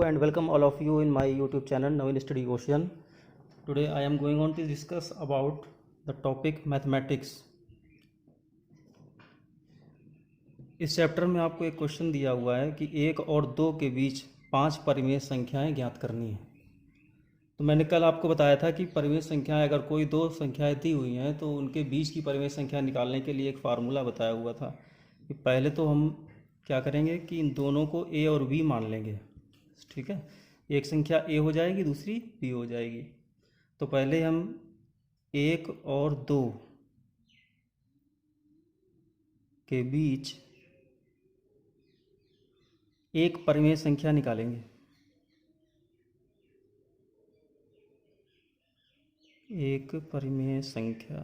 and welcome all of you in my YouTube channel Naveen Study Ocean. Today I am going on to discuss about the topic mathematics. इस chapter में आपको एक question दिया हुआ है कि 1 और 2 के बीच 5 परिमेय संख्याएं ज्ञात करनी है। तो मैंने कल आपको बताया था कि परिमेय संख्याएं अगर कोई दो संख्याएं दी हुई हैं तो उनके बीच की परिमेय संख्या निकालने के लिए एक फार्मूला बताया हुआ था कि पहले तो हम क्या करेंगे कि इन दोनों को a और b मान लेंगे। ठीक है, एक संख्या a हो जाएगी, दूसरी b हो जाएगी। तो पहले हम 1 और 2 के बीच एक परिमेय संख्या निकालेंगे। एक परिमेय संख्या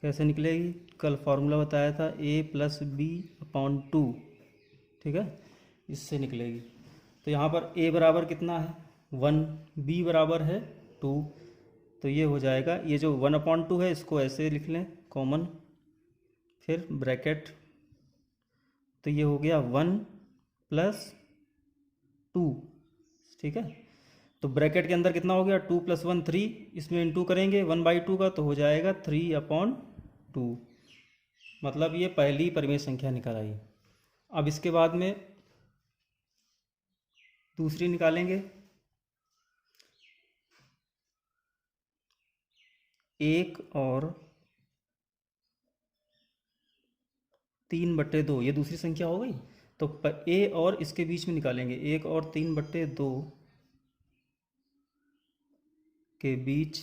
कैसे निकलेगी? कल फॉर्मूला बताया था a+b/2। ठीक है, इससे निकलेगी। तो यहाँ पर a बराबर कितना है 1, b बराबर है 2। तो ये हो जाएगा, ये जो 1/2 है इसको ऐसे लिख लें कॉमन, फिर ब्रैकेट। तो ये हो गया 1 + 2। ठीक है, तो ब्रैकेट के अंदर कितना हो गया 2 + 1 3, इसमें इंटू करेंगे 1/2 का तो हो जाएगा 3/2। मतलब ये पहली परिमेय संख्या निकल आई। अब इसके बाद में दूसरी निकालेंगे। 1 और 3/2 ये दूसरी संख्या हो गई। तो a और इसके बीच में निकालेंगे। 1 और 3/2 के बीच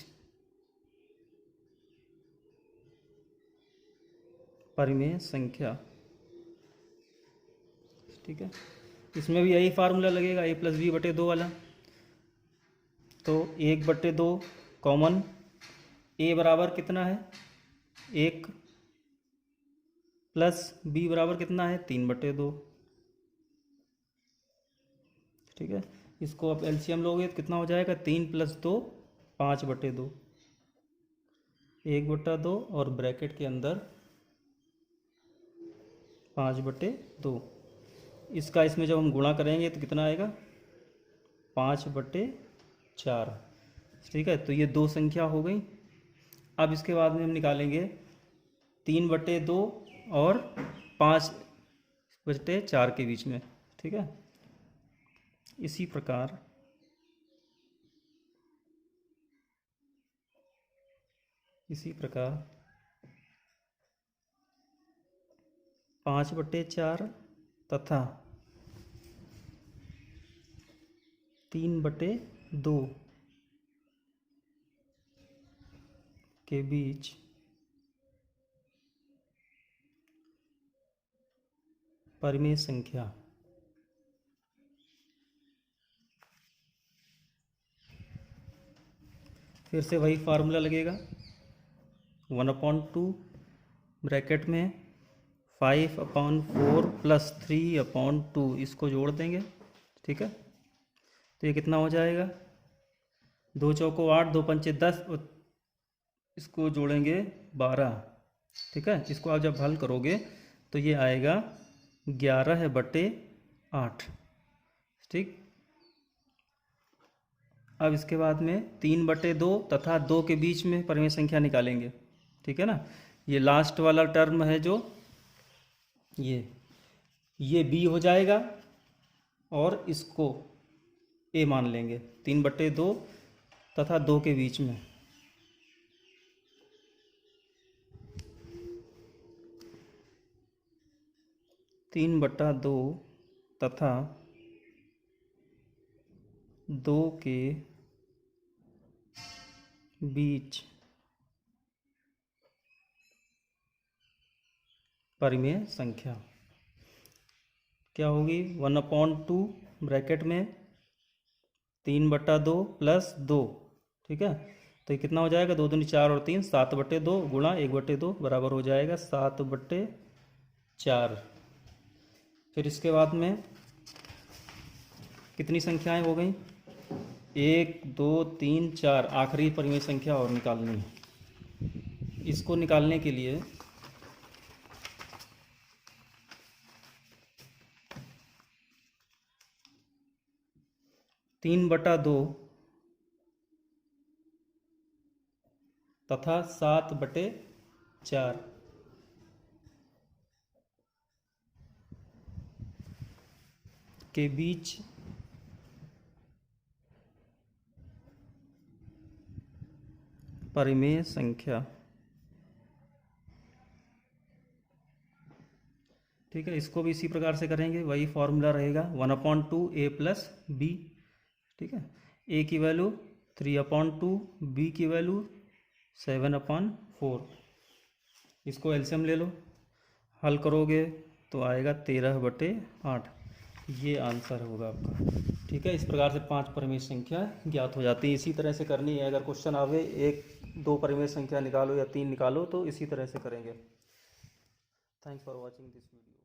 परिमेय संख्या। ठीक है, इसमें भी यही फार्मूला लगेगा a+b/2 वाला। तो 1/2 कॉमन, a बराबर कितना है 1 प्लस b बराबर कितना है 3/2। ठीक है, इसको आप एलसीएम लोगे तो कितना हो जाएगा 3 + 2 5/2, 1/2 और ब्रैकेट के अंदर 5/2। इसका इसमें जब हम गुणा करेंगे तो कितना आएगा 5/4। ठीक है, तो ये दो संख्या हो गई। अब इसके बाद में हम निकालेंगे 3/2 और 5/4 के बीच में। ठीक है, इसी प्रकार 5/4 तथा 3/2 के बीच परिमेय संख्या। फिर से वही फार्मूला लगेगा 1/2 ब्रैकेट में 5/4 + 3/2, इसको जोड़ देंगे। ठीक है, तो ये कितना हो जाएगा 2 चौको 8, 2 पंचे 10, इसको जोड़ेंगे 12। ठीक है, इसको आप जब हल करोगे तो ये आएगा 11/8। ठीक, अब इसके बाद में 3/2 तथा 2 के बीच में परिमेय संख्या निकालेंगे। ठीक है ना, ये लास्ट वाला टर्म है जो ये b हो जाएगा और इसको a मान लेंगे। 3/2 तथा 2 के बीच में 3/2 तथा 2 के बीच परिमेय संख्या क्या होगी 1/2 ब्रैकेट में 3/2 + 2। ठीक है, तो ये कितना हो जाएगा 2 दूनी 4 और 3 7/2 गुणा 1/2 बराबर हो जाएगा 7/4। फिर इसके बाद में कितनी संख्याएं हो गई 1 2 3 4, आखिरी परिमेय संख्या और निकालनी है। इसको निकालने के लिए 3/2 तथा 7/4 के बीच परिमेय संख्या। ठीक है, इसको भी इसी प्रकार से करेंगे, वही फॉर्मूला रहेगा 1/2 a+b। ठीक है, a की वैल्यू 3/2, b की वैल्यू 7/4। इसको एलसीएम ले लो, हल करोगे तो आएगा 13/8। ये आंसर होगा आपका। ठीक है, इस प्रकार से 5 परिमेय संख्या ज्ञात हो जाती है। इसी तरह से करनी है, अगर क्वेश्चन आवे 1-2 परिमेय संख्या निकालो या 3 निकालो तो इसी तरह से करेंगे। Thanks for watching this video.